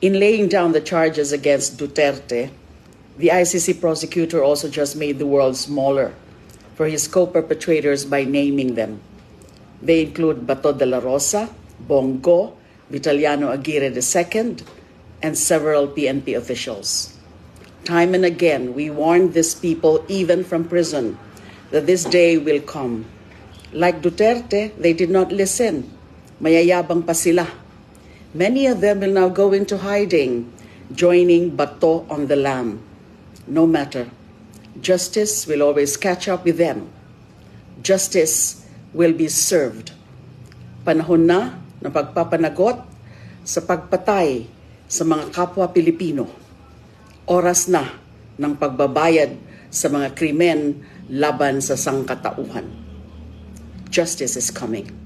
In laying down the charges against Duterte, the ICC prosecutor also just made the world smaller for his co-perpetrators by naming them. They include Bato de la Rosa, Bongo, Vitaliano Aguirre II, and several PNP officials. Time and again, we warned these people, even from prison, that this day will come. Like Duterte, they did not listen. Mayayabang pa sila. Many of them will now go into hiding, joining Bato on the lam. No matter, justice will always catch up with them. Justice will be served. Panahon na ng pagpapanagot sa pagpatay sa mga kapwa Pilipino. Oras na ng pagbabayad sa mga krimen laban sa sangkatauhan. Justice is coming.